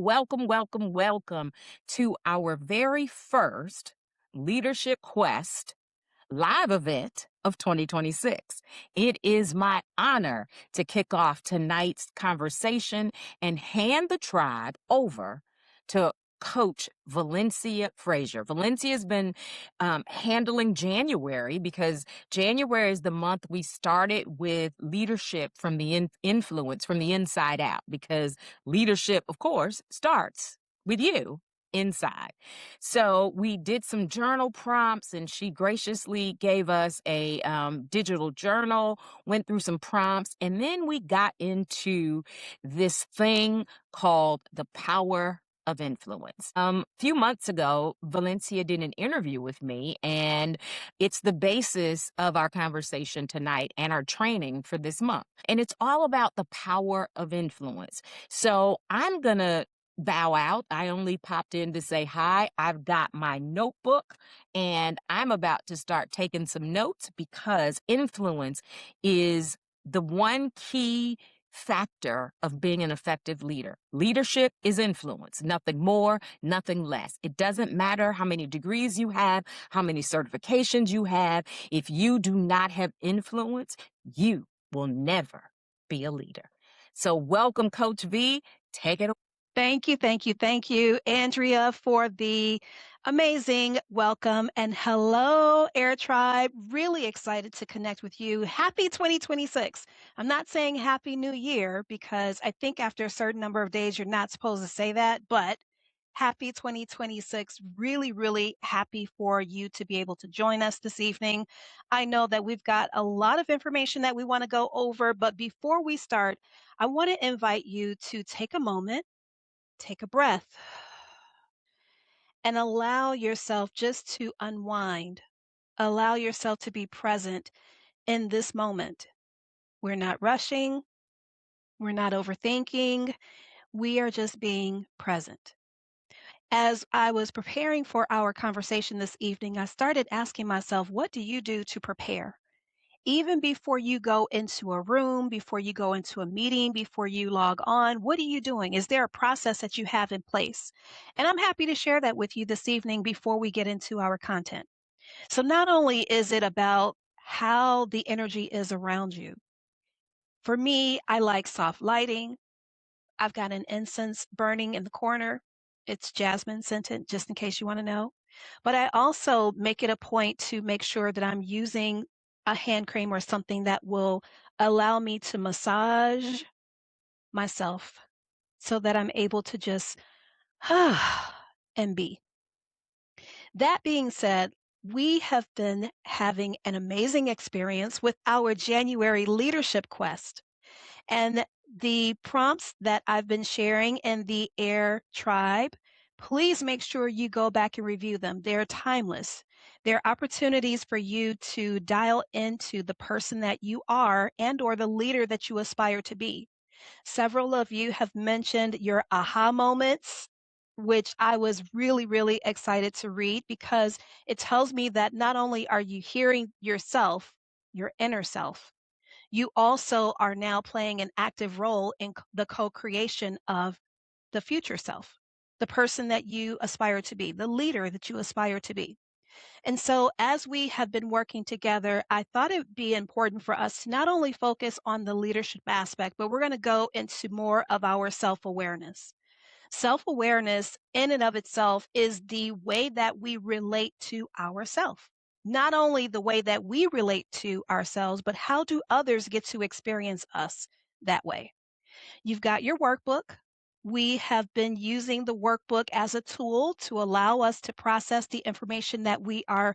Welcome, welcome, welcome to our very first Leadership Quest live event of 2026. It is my honor to kick off tonight's conversation and hand the tribe over to Coach Valencia Frazier. Valencia has been handling January because January is the month we started with leadership from the influence from the inside out, because leadership, of course, starts with you inside. So we did some journal prompts, and she graciously gave us a digital journal, went through some prompts, and then we got into this thing called the power of influence. A few months ago, Valencia did an interview with me, and it's the basis of our conversation tonight and our training for this month. And it's all about the power of influence. So I'm going to bow out. I only popped in to say hi. I've got my notebook and I'm about to start taking some notes, because influence is the one key factor of being an effective leader. Leadership is influence, nothing more, nothing less. It doesn't matter how many degrees you have, how many certifications you have. If you do not have influence, you will never be a leader. So welcome, Coach V. Take it away. Thank you, thank you, thank you, Andrea, for the amazing welcome. And hello, Air Tribe. Really excited to connect with you. Happy 2026. I'm not saying Happy New Year because I think after a certain number of days, you're not supposed to say that, but happy 2026. Really, really happy for you to be able to join us this evening. I know that we've got a lot of information that we want to go over, but before we start, I want to invite you to take a moment, take a breath, and allow yourself just to unwind. Allow yourself to be present in this moment. We're not rushing. We're not overthinking. We are just being present. As I was preparing for our conversation this evening, I started asking myself, what do you do to prepare? Even before you go into a room, before you go into a meeting, before you log on, what are you doing? Is there a process that you have in place? And I'm happy to share that with you this evening before we get into our content. So, not only is it about how the energy is around you, for me, I like soft lighting. I've got an incense burning in the corner. It's jasmine scented, just in case you want to know. But I also make it a point to make sure that I'm using a hand cream or something that will allow me to massage myself so that I'm able to just and be. That being said, we have been having an amazing experience with our January leadership quest. And the prompts that I've been sharing in the AIR tribe, please make sure you go back and review them. They're timeless. They're opportunities for you to dial into the person that you are and or the leader that you aspire to be. Several of you have mentioned your aha moments, which I was really, really excited to read because it tells me that not only are you hearing yourself, your inner self, you also are now playing an active role in the co-creation of the future self, the person that you aspire to be, the leader that you aspire to be. And so, as we have been working together, I thought it would be important for us to not only focus on the leadership aspect, but we're going to go into more of our self awareness. Self awareness, in and of itself, is the way that we relate to ourselves. Not only the way that we relate to ourselves, but how do others get to experience us that way? You've got your workbook. We have been using the workbook as a tool to allow us to process the information that we are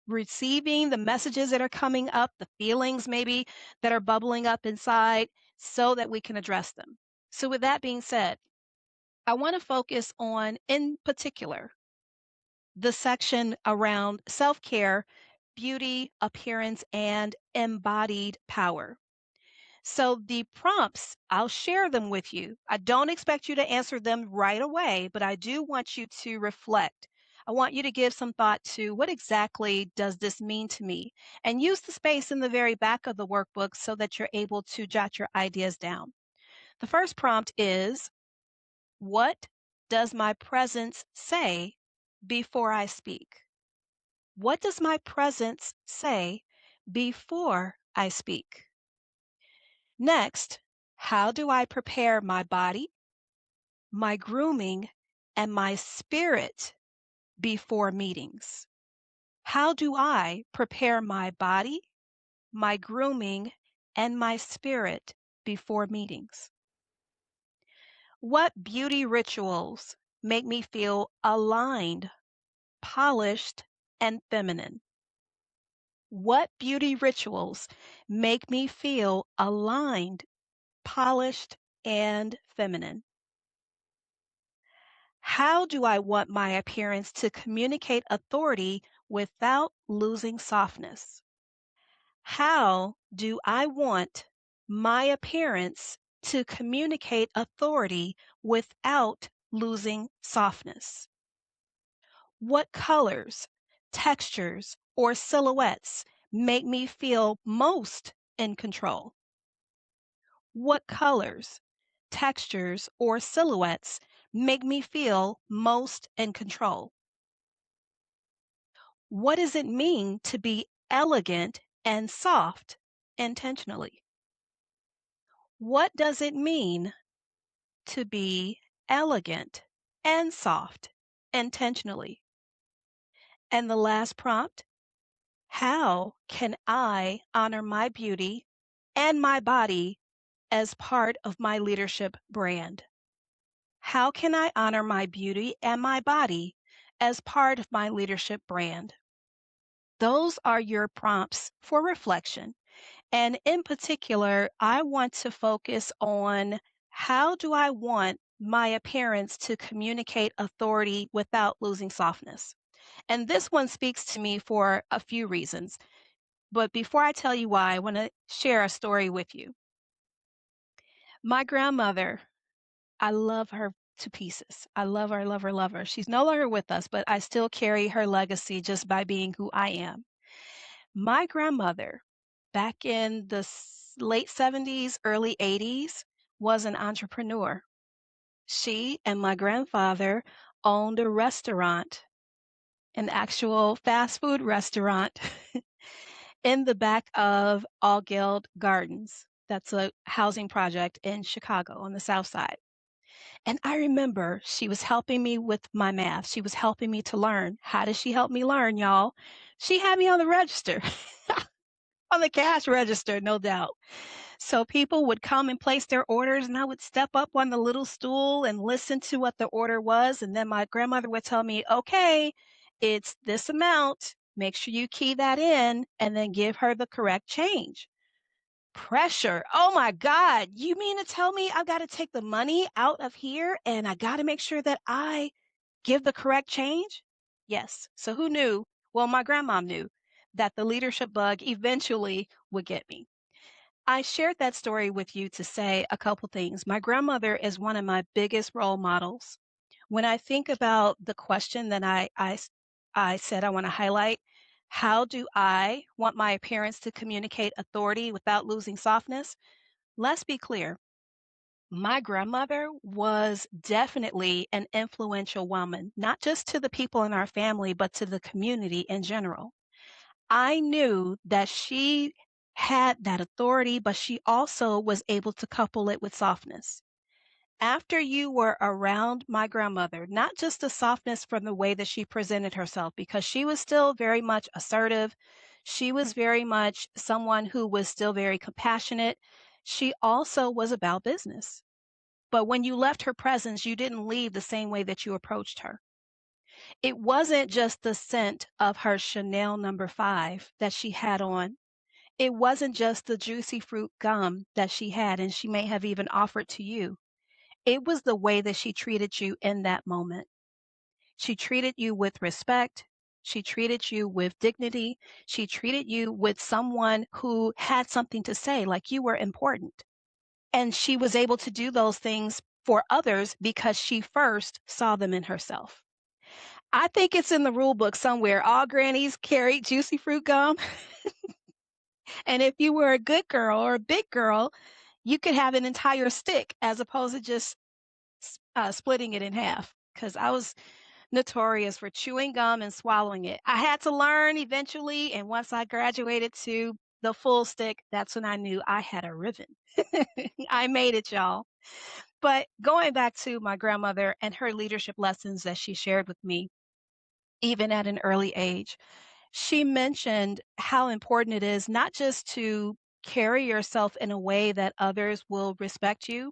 receiving, the messages that are coming up, the feelings maybe that are bubbling up inside, so that we can address them. So, with that being said, I want to focus on, in particular, the section around self care, beauty, appearance, and embodied power. So the prompts, I'll share them with you. I don't expect you to answer them right away, but I do want you to reflect. I want you to give some thought to what exactly does this mean to me? And use the space in the very back of the workbook so that you're able to jot your ideas down. The first prompt is, what does my presence say before I speak? What does my presence say before I speak? Next, how do I prepare my body, my grooming, and my spirit before meetings? How do I prepare my body, my grooming, and my spirit before meetings? What beauty rituals make me feel aligned, polished, and feminine? What beauty rituals make me feel aligned, polished, and feminine? How do I want my appearance to communicate authority without losing softness? How do I want my appearance to communicate authority without losing softness? What colors, textures, or silhouettes make me feel most in control? What colors, textures, or silhouettes make me feel most in control? What does it mean to be elegant and soft intentionally? What does it mean to be elegant and soft intentionally? And the last prompt, how can I honor my beauty and my body as part of my leadership brand? How can I honor my beauty and my body as part of my leadership brand? Those are your prompts for reflection. And in particular, I want to focus on how do I want my appearance to communicate authority without losing softness? And this one speaks to me for a few reasons. But before I tell you why, I want to share a story with you. My grandmother, I love her to pieces. I love her, love her, love her. She's no longer with us, but I still carry her legacy just by being who I am. My grandmother, back in the late 70s, early 80s, was an entrepreneur. She and my grandfather owned a restaurant, an actual fast food restaurant in the back of Allgeld Gardens. That's a housing project in Chicago on the South Side. And I remember she was helping me with my math. She was helping me to learn. How did she help me learn, y'all? She had me on the register, on the cash register, no doubt. So people would come and place their orders, and I would step up on the little stool and listen to what the order was. And then my grandmother would tell me, okay, it's this amount. Make sure you key that in and then give her the correct change. Pressure. Oh my God. You mean to tell me I've got to take the money out of here and I got to make sure that I give the correct change? Yes. So who knew? Well, my grandma knew that the leadership bug eventually would get me. I shared that story with you to say a couple things. My grandmother is one of my biggest role models. When I think about the question that I said I want to highlight, how do I want my appearance to communicate authority without losing softness? Let's be clear. My grandmother was definitely an influential woman, not just to the people in our family, but to the community in general. I knew that she had that authority, but she also was able to couple it with softness. After you were around my grandmother, not just the softness from the way that she presented herself, because she was still very much assertive. She was very much someone who was still very compassionate. She also was about business. But when you left her presence, you didn't leave the same way that you approached her. It wasn't just the scent of her Chanel #5 that she had on. It wasn't just the juicy fruit gum that she had, and she may have even offered to you. It was the way that she treated you in that moment. She treated you with respect. She treated you with dignity. She treated you with someone who had something to say, like you were important. And she was able to do those things for others because she first saw them in herself. I think it's in the rule book somewhere. All grannies carried juicy fruit gum. And if you were a good girl or a big girl, you could have an entire stick as opposed to just splitting it in half. because I was notorious for chewing gum and swallowing it. I had to learn eventually, and once I graduated to the full stick, that's when I knew I had a ribbon. I made it, y'all. But going back to my grandmother and her leadership lessons that she shared with me, even at an early age, she mentioned how important it is not just to carry yourself in a way that others will respect you,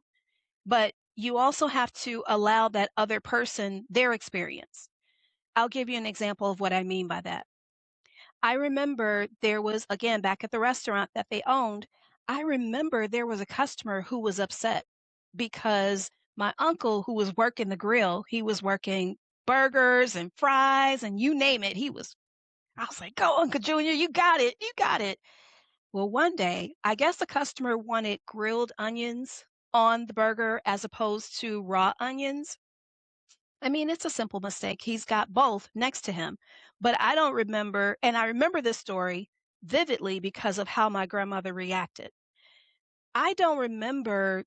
but you also have to allow that other person their experience. I'll give you an example of what I mean by that. I remember there was, again, back at the restaurant that they owned, I remember there was a customer who was upset because my uncle, who was working the grill, he was working burgers and fries and you name it. I was like, go, Uncle Junior, you got it. You got it. Well, one day, I guess the customer wanted grilled onions on the burger as opposed to raw onions. I mean, it's a simple mistake. He's got both next to him. But I don't remember, and I remember this story vividly because of how my grandmother reacted. I don't remember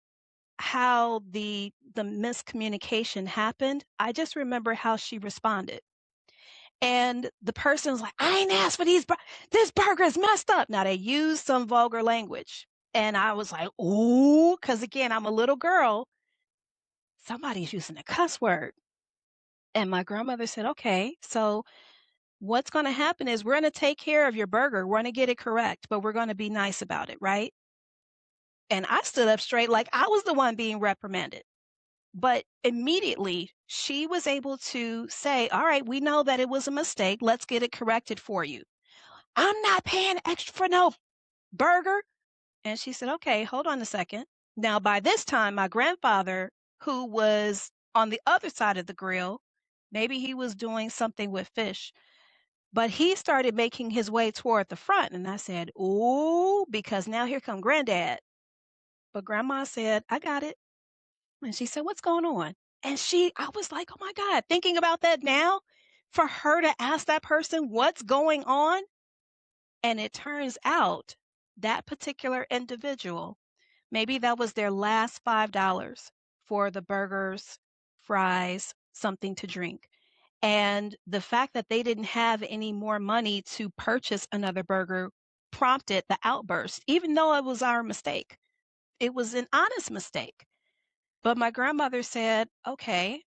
how the miscommunication happened. I just remember how she responded. And the person was like, "I ain't asked for this burger is messed up." Now they used some vulgar language. And I was like, "Ooh," because again, I'm a little girl. Somebody's using a cuss word. And my grandmother said, "Okay, so what's going to happen is we're going to take care of your burger. We're going to get it correct, but we're going to be nice about it, right?" And I stood up straight like I was the one being reprimanded. But immediately she was able to say, "All right, we know that it was a mistake. Let's get it corrected for you. I'm not paying extra for no burger." And she said, "Okay, hold on a second." Now, by this time, my grandfather, who was on the other side of the grill, maybe he was doing something with fish, but he started making his way toward the front, and I said, "Ooh," because now here come granddad. But grandma said, "I got it." And she said, "What's going on?" And I was like, "Oh my God," thinking about that now, for her to ask that person what's going on. And it turns out that particular individual, maybe that was their last $5 for the burgers, fries, something to drink. And the fact that they didn't have any more money to purchase another burger prompted the outburst, even though it was our mistake. It was an honest mistake. But my grandmother said, "Okay,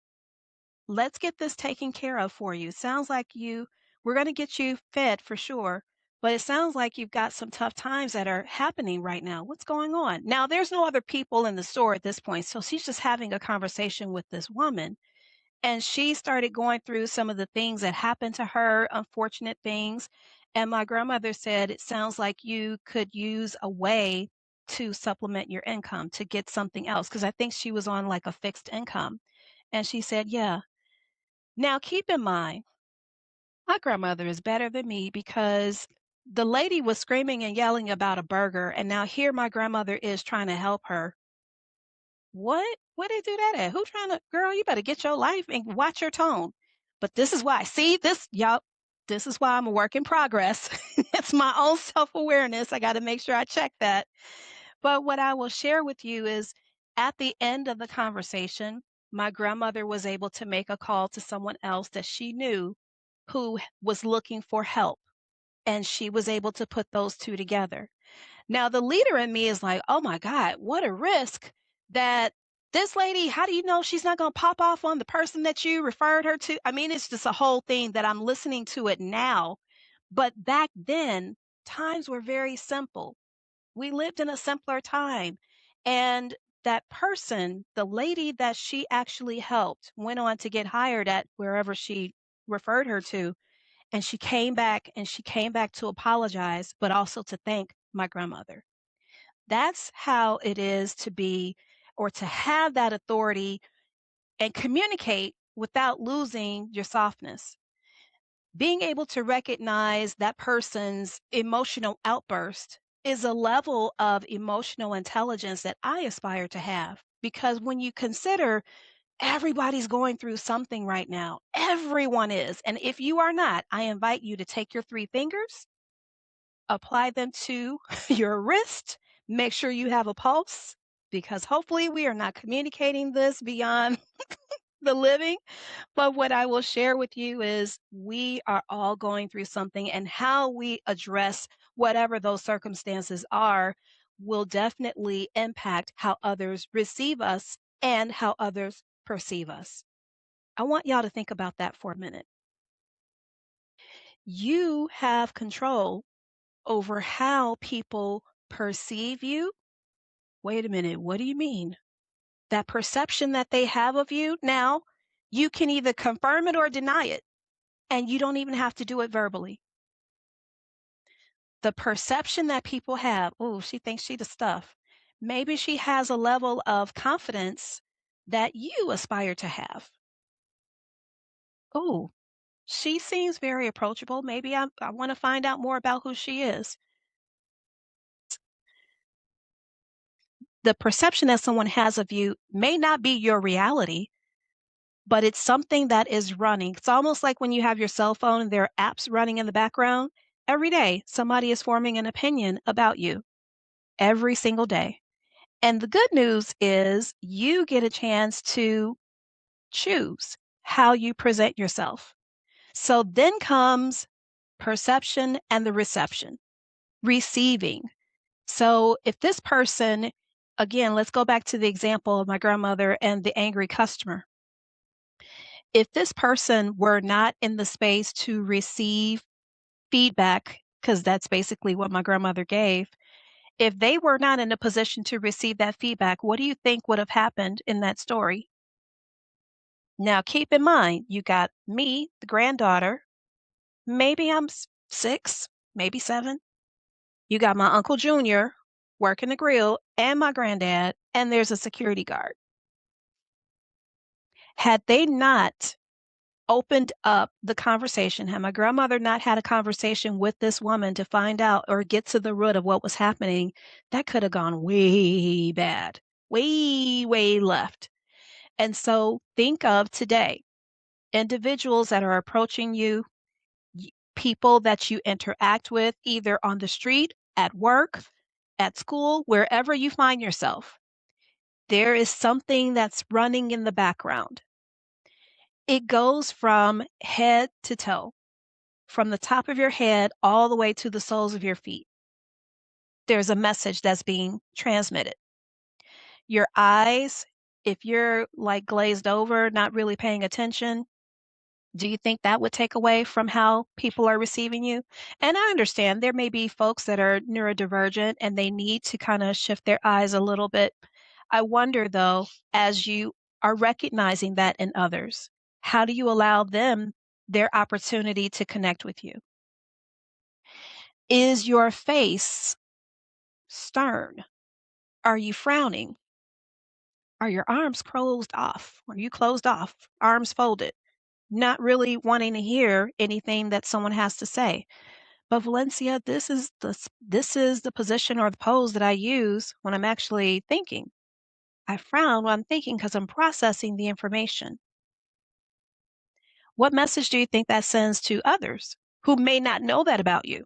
let's get this taken care of for you. Sounds like we're going to get you fed for sure. But it sounds like you've got some tough times that are happening right now. What's going on?" Now, there's no other people in the store at this point. So she's just having a conversation with this woman. And she started going through some of the things that happened to her, unfortunate things. And my grandmother said, "It sounds like you could use a way to supplement your income to get something else." Because I think she was on like a fixed income. And she said, "Yeah." Now, keep in mind, my grandmother is better than me because the lady was screaming and yelling about a burger. And now here my grandmother is trying to help her. What? Where they do that at? Who trying to, girl, you better get your life and watch your tone. But this is why. See this, y'all. This is why I'm a work in progress. It's my own self-awareness. I got to make sure I check that. But what I will share with you is at the end of the conversation, my grandmother was able to make a call to someone else that she knew who was looking for help. And she was able to put those two together. Now, the leader in me is like, "Oh my God, what a risk that this lady, how do you know she's not going to pop off on the person that you referred her to?" I mean, it's just a whole thing that I'm listening to it now. But back then, times were very simple. We lived in a simpler time. And that person, the lady that she actually helped, went on to get hired at wherever she referred her to. And she came back to apologize, but also to thank my grandmother. That's how it is to be or to have that authority and communicate without losing your softness. Being able to recognize that person's emotional outburst is a level of emotional intelligence that I aspire to have. Because when you consider everybody's going through something right now, everyone is. And if you are not, I invite you to take your three fingers, apply them to your wrist, make sure you have a pulse, because hopefully we are not communicating this beyond the living. But what I will share with you is we are all going through something, and how we address whatever those circumstances are will definitely impact how others receive us and how others perceive us. I want y'all to think about that for a minute. You have control over how people perceive you. Wait a minute, what do you mean? That perception that they have of you, now you can either confirm it or deny it, and you don't even have to do it verbally. The perception that people have, oh, she thinks she the stuff. Maybe she has a level of confidence that you aspire to have. Oh, she seems very approachable. Maybe I want to find out more about who she is. The perception that someone has of you may not be your reality, but it's something that is running. It's almost like when you have your cell phone and there are apps running in the background. Every day, somebody is forming an opinion about you every single day. And the good news is you get a chance to choose how you present yourself. So then comes perception and the reception, receiving. So if this person, again, let's go back to the example of my grandmother and the angry customer. If this person were not in the space to receive feedback, because that's basically what my grandmother gave, if they were not in a position to receive that feedback, what do you think would have happened in that story? Now, keep in mind, you got me, the granddaughter. Maybe I'm 6, maybe 7. You got my Uncle Junior working the grill and my granddad, and there's a security guard. Had they not opened up the conversation, had my grandmother not had a conversation with this woman to find out or get to the root of what was happening, that could have gone way bad, way, way left. And so think of today individuals that are approaching you, people that you interact with either on the street, at work, at school, wherever you find yourself. There is something that's running in the background. It goes from head to toe, from the top of your head all the way to the soles of your feet. There's a message that's being transmitted. Your eyes, if you're like glazed over, not really paying attention, do you think that would take away from how people are receiving you? And I understand there may be folks that are neurodivergent and they need to kind of shift their eyes a little bit. I wonder though, as you are recognizing that in others, how do you allow them their opportunity to connect with you? Is your face stern? Are you frowning? Are your arms closed off? Are you closed off, arms folded, not really wanting to hear anything that someone has to say? But Valencia, this is the position or the pose that I use when I'm actually thinking. I frown when I'm thinking because I'm processing the information. What message do you think that sends to others who may not know that about you?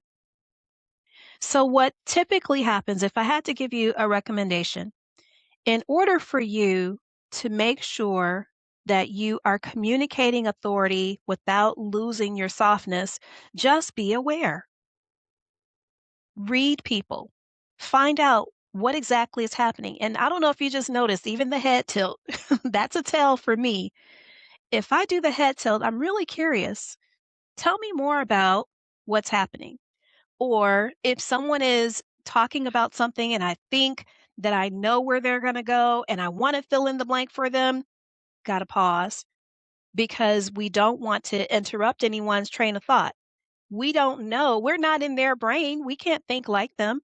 So what typically happens, if I had to give you a recommendation, in order for you to make sure that you are communicating authority without losing your softness, just be aware. Read people. Find out what exactly is happening. And I don't know if you just noticed, even the head tilt, that's a tell for me. If I do the head tilt, I'm really curious. Tell me more about what's happening. Or if someone is talking about something and I think that I know where they're going to go and I want to fill in the blank for them, got to pause because we don't want to interrupt anyone's train of thought. We don't know. We're not in their brain. We can't think like them.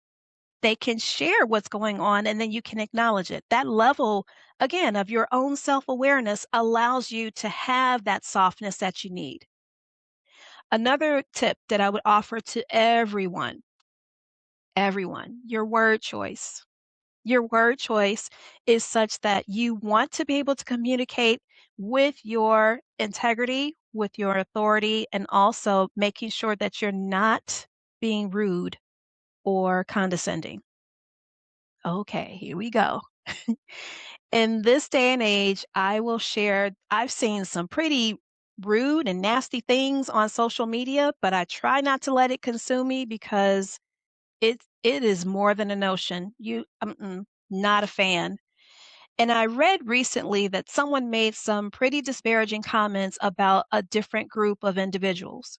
They can share what's going on and then you can acknowledge it. That level, again, of your own self awareness allows you to have that softness that you need. Another tip that I would offer to everyone, your word choice. Your word choice is such that you want to be able to communicate with your integrity, with your authority, and also making sure that you're not being rude or condescending. Okay, here we go. In this day and age, I will share I've seen some pretty rude and nasty things on social media, but I try not to let it consume me because it is more than a notion. Not a fan. And I read recently that someone made some pretty disparaging comments about a different group of individuals.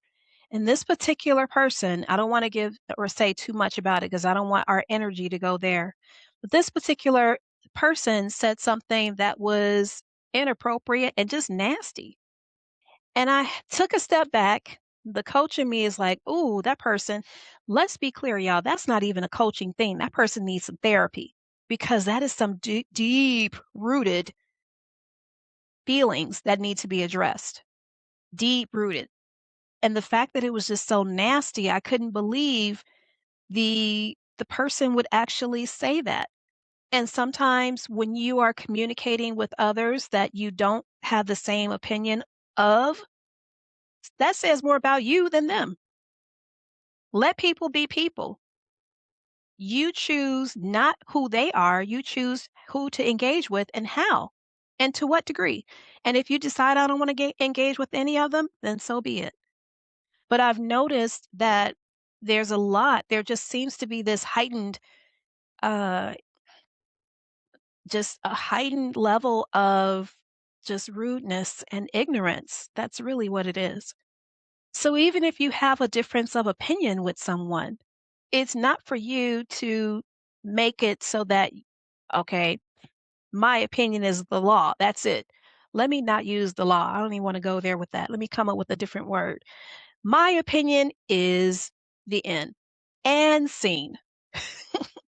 And this particular person, I don't want to give or say too much about it because I don't want our energy to go there. But this particular person said something that was inappropriate and just nasty. And took a step back. The coach in me is like, "Ooh, that person, let's be clear, y'all, that's not even a coaching thing. That person needs some therapy because that is some deep rooted feelings that need to be addressed. Deep rooted." And the fact that it was just so nasty, I couldn't believe the person would actually say that. And sometimes when you are communicating with others that you don't have the same opinion of, that says more about you than them. Let people be people. You choose not who they are, you choose who to engage with and how and to what degree. And if you decide I don't want to engage with any of them, then so be it. But I've noticed that there just seems to be this uh, just a heightened level of just rudeness and ignorance. That's really what it is. So even if you have a difference of opinion with someone, it's not for you to make it so that, okay, my opinion is the law. That's it. Let me not use the law. I don't even want to go there with that. Let me come up with a different word. My opinion is the end and scene.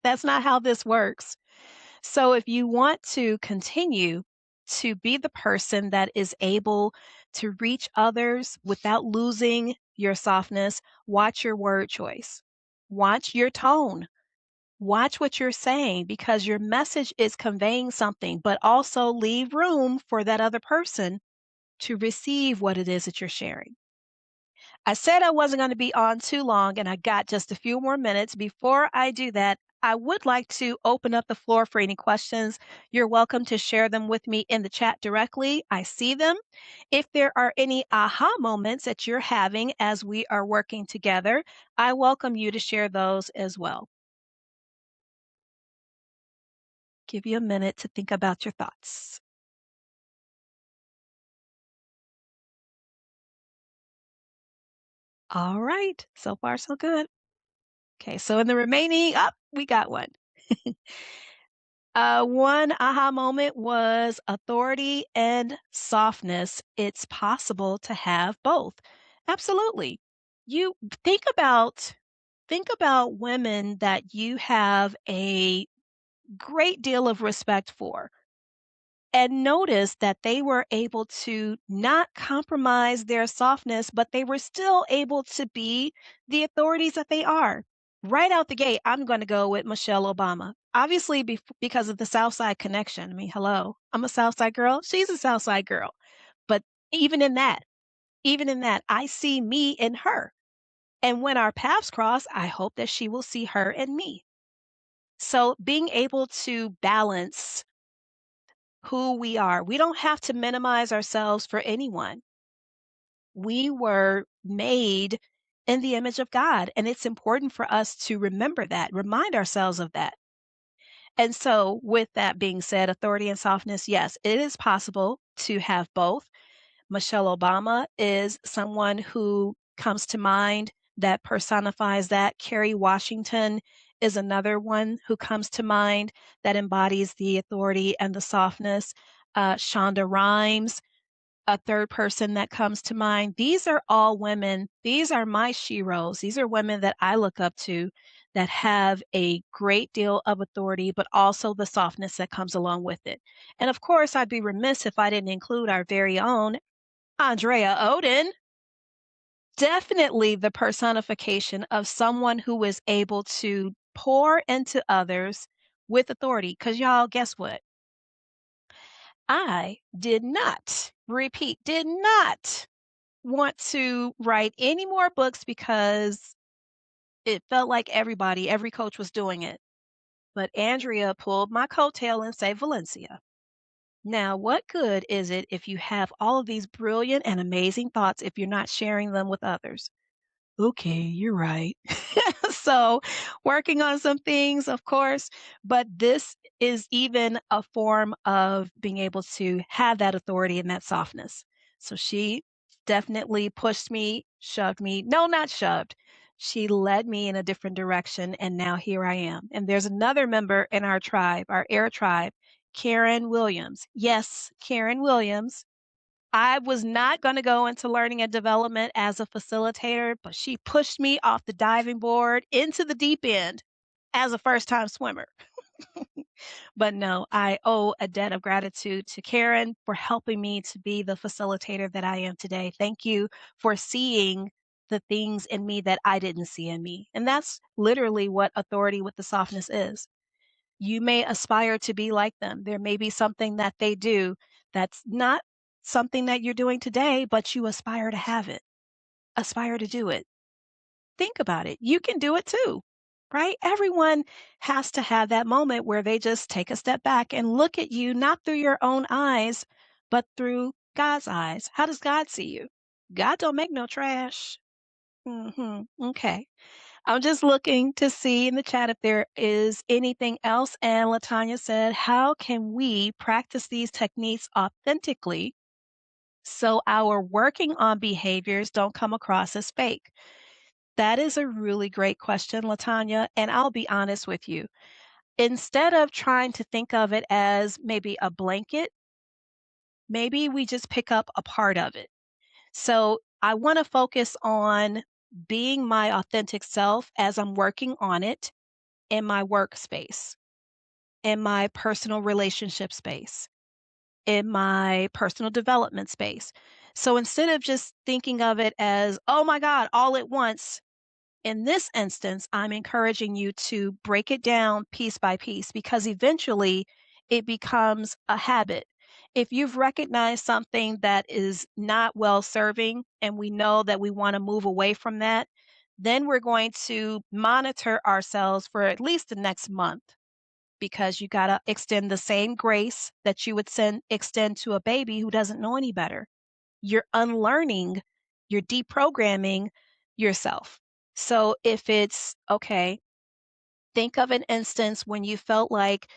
That's not how this works. So if you want to continue to be the person that is able to reach others without losing your softness, watch your word choice. Watch your tone. Watch what you're saying because your message is conveying something, but also leave room for that other person to receive what it is that you're sharing. I said I wasn't going to be on too long, and I got just a few more minutes. Before I do that, I would like to open up the floor for any questions. You're welcome to share them with me in the chat directly. I see them. If there are any aha moments that you're having as we are working together, I welcome you to share those as well. Give you a minute to think about your thoughts. All right. So far, so good. Okay. So in the remaining, up, we got one. One aha moment was authority and softness. It's possible to have both. Absolutely. You think about women that you have a great deal of respect for and notice that they were able to not compromise their softness, but they were still able to be the authorities that they are. Right out the gate, I'm going to go with Michelle Obama. Obviously, because of the South Side connection. I mean, hello, I'm a South Side girl. She's a South Side girl. But even in that, even in that, I see me in her. And when our paths cross, I hope that she will see her in me. So being able to balance who we are. We don't have to minimize ourselves for anyone. We were made in the image of God, and it's important for us to remember that, remind ourselves of that. And so, with that being said, authority and softness, yes, it is possible to have both. Michelle Obama is someone who comes to mind that personifies that. Kerry Washington is another one who comes to mind that embodies the authority and the softness. Shonda Rhimes, a third person that comes to mind. These are all women. These are my sheroes. These are women that I look up to that have a great deal of authority, but also the softness that comes along with it. And of course, I'd be remiss if I didn't include our very own Andrea Oden, definitely the personification of someone who is able to pour into others with authority. Because, y'all, guess what? I did not, repeat, did not want to write any more books because it felt like every coach was doing it. But Andrea pulled my coattail and said, Valencia, Now, what good is it if you have all of these brilliant and amazing thoughts if you're not sharing them with others? Okay, you're right. So, working on some things, of course, but this is even a form of being able to have that authority and that softness. So, she definitely pushed me, shoved me. No, not shoved. She led me in a different direction, and now here I am. And there's another member in our tribe, our air tribe, Karen Williams. Yes, Karen Williams. I was not gonna go into learning and development as a facilitator, but she pushed me off the diving board into the deep end as a first-time swimmer. But no, I owe a debt of gratitude to Karen for helping me to be the facilitator that I am today. Thank you for seeing the things in me that I didn't see in me. And that's literally what authority with the softness is. You may aspire to be like them. There may be something that they do that's not something that you're doing today, but you aspire to have it, aspire to do it. Think about it. You can do it too, right? Everyone has to have that moment where they just take a step back and look at you, not through your own eyes, but through God's eyes. How does God see you? God don't make no trash. Okay. I'm just looking to see in the chat if there is anything else. And Latanya said, how can we practice these techniques authentically so our working on behaviors don't come across as fake? That is a really great question, Latanya. And I'll be honest with you. Instead of trying to think of it as maybe a blanket, maybe we just pick up a part of it. So I want to focus on being my authentic self as I'm working on it in my workspace, in my personal relationship space, in my personal development space. So instead of just thinking of it as, oh my God, all at once, in this instance, I'm encouraging you to break it down piece by piece because eventually it becomes a habit. If you've recognized something that is not well serving and we know that we want to move away from that, then we're going to monitor ourselves for at least the next month because you got to extend the same grace that you would extend to a baby who doesn't know any better. You're unlearning, you're deprogramming yourself. So if it's okay, think of an instance when you felt like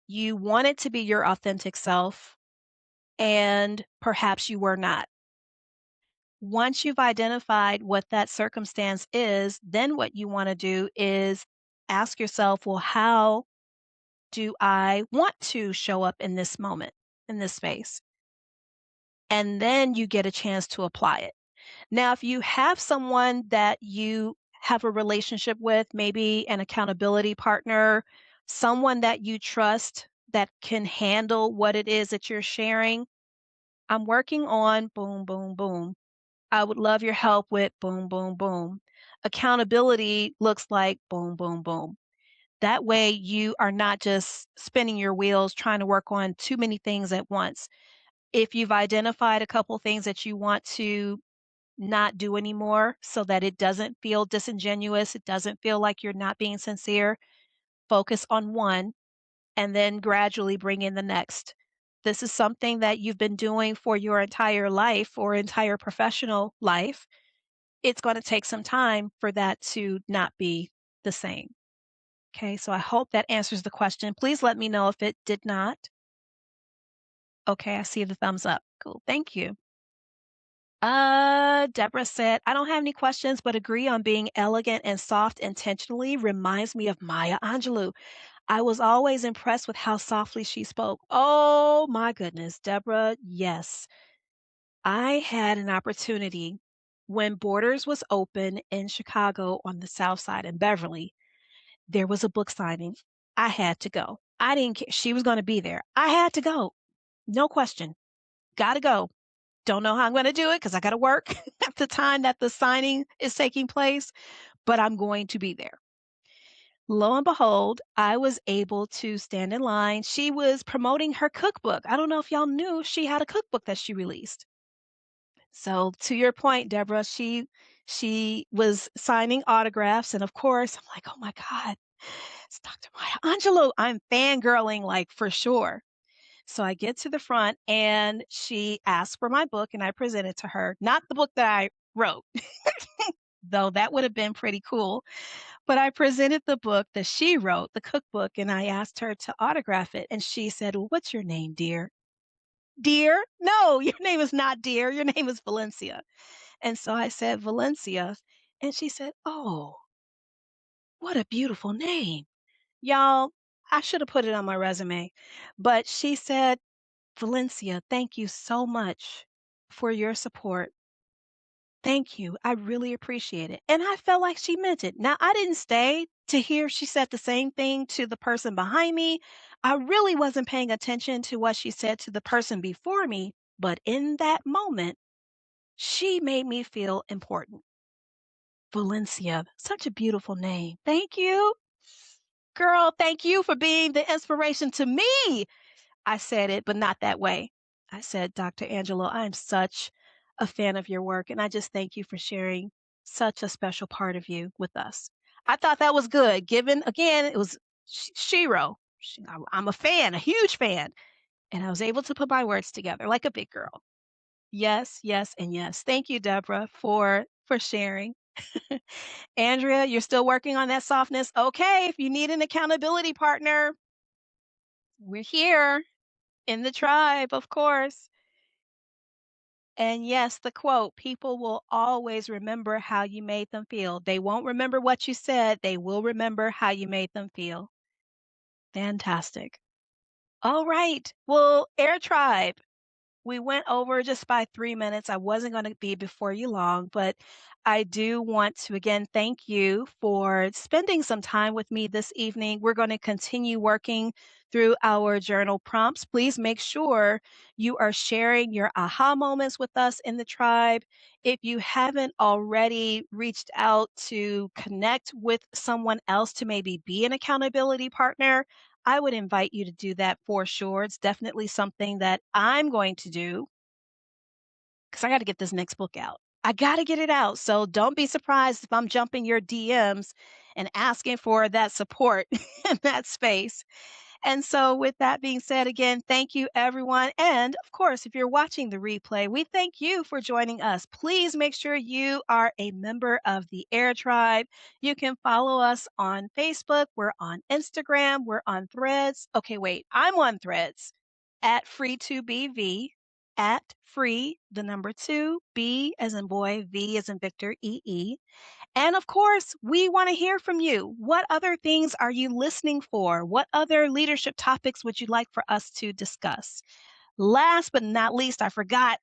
you wanted to be your authentic self and perhaps you were not. Once you've identified what that circumstance is, then what you want to do is ask yourself, well, how do I want to show up in this moment, in this space? And then you get a chance to apply it. Now, if you have someone that you have a relationship with, maybe an accountability partner, someone that you trust that can handle what it is that you're sharing, I'm working on boom, boom, boom. I would love your help with boom, boom, boom. Accountability looks like boom, boom, boom. That way, you are not just spinning your wheels trying to work on too many things at once. If you've identified a couple things that you want to not do anymore so that it doesn't feel disingenuous, it doesn't feel like you're not being sincere, focus on one and then gradually bring in the next. This is something that you've been doing for your entire life or entire professional life. It's going to take some time for that to not be the same. Okay, so I hope that answers the question. Please let me know if it did not. Okay, I see the thumbs up. Cool. Thank you. Deborah said, I don't have any questions, but agree on being elegant and soft intentionally reminds me of Maya Angelou. I was always impressed with how softly she spoke. Oh my goodness, Deborah, yes. I had an opportunity when Borders was open in Chicago on the South Side in Beverly. There was a book signing. I had to go. I didn't care. She was going to be there. I had to go. No question. Got to go. Don't know how I'm going to do it because I got to work at the time that the signing is taking place, but I'm going to be there. Lo and behold, I was able to stand in line. She was promoting her cookbook. I don't know if y'all knew she had a cookbook that she released. So to your point, Deborah, she was signing autographs, and of course, I'm like, oh my God, it's Dr. Maya Angelou. I'm fangirling like for sure. So I get to the front and she asked for my book and I present it to her. Not the book that I wrote, though that would have been pretty cool. But I presented the book that she wrote, the cookbook, and I asked her to autograph it. And she said, "Well, what's your name, dear?" Dear? No, your name is not dear. Your name is Valencia. And so I said, Valencia. And she said, "Oh, what a beautiful name." Y'all, I should have put it on my resume. But she said, "Valencia, thank you so much for your support. Thank you. I really appreciate it." And I felt like she meant it. Now, I didn't stay to hear she said the same thing to the person behind me. I really wasn't paying attention to what she said to the person before me. But in that moment, she made me feel important. Valencia, such a beautiful name. Thank you. Girl, thank you for being the inspiration to me. I said it, but not that way. I said, "Dr. Angelo, I am such a fan of your work, and I just thank you for sharing such a special part of you with us." I thought that was good, given, again, it was Shiro. I'm a fan, a huge fan, and I was able to put my words together like a big girl. Yes, yes, and yes. Thank you, Deborah, for sharing. Andrea, you're still working on that softness. Okay, if you need an accountability partner, we're here in the tribe, of course. And yes, the quote, people will always remember how you made them feel. They won't remember what you said, they will remember how you made them feel. Fantastic. All right. Well, Air Tribe, we went over just by 3 minutes. I wasn't gonna be before you long, but I do want to again thank you for spending some time with me this evening. We're gonna continue working through our journal prompts. Please make sure you are sharing your aha moments with us in the tribe. If you haven't already reached out to connect with someone else to maybe be an accountability partner, I would invite you to do that for sure. It's definitely something that I'm going to do because I got to get this next book out. I got to get it out. So don't be surprised if I'm jumping your DMs and asking for that support in that space. And so, with that being said, again, thank you, everyone. And of course, if you're watching the replay, we thank you for joining us. Please make sure you are a member of the Air Tribe. You can follow us on Facebook. We're on Instagram. We're on Threads. Okay, wait, I'm on Threads at free2bv, at free, the number two, B as in boy, V as in Victor, EE. And of course, we want to hear from you. What other things are you listening for? What other leadership topics would you like for us to discuss? Last but not least, I forgot,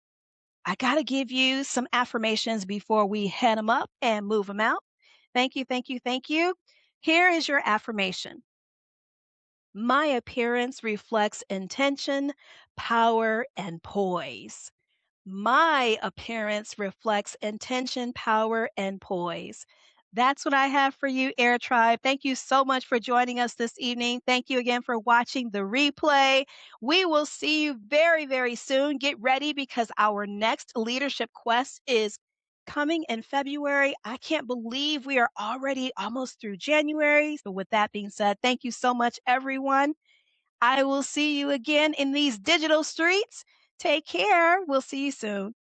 I got to give you some affirmations before we head them up and move them out. Thank you, thank you, thank you. Here is your affirmation. My appearance reflects intention, power, and poise. My appearance reflects intention, power, and poise. That's what I have for you, Air Tribe. Thank you so much for joining us this evening. Thank you again for watching the replay. We will see you very, very soon. Get ready because our next leadership quest is coming in February. I can't believe we are already almost through January. So, with that being said, thank you so much, everyone. I will see you again in these digital streets. Take care. We'll see you soon.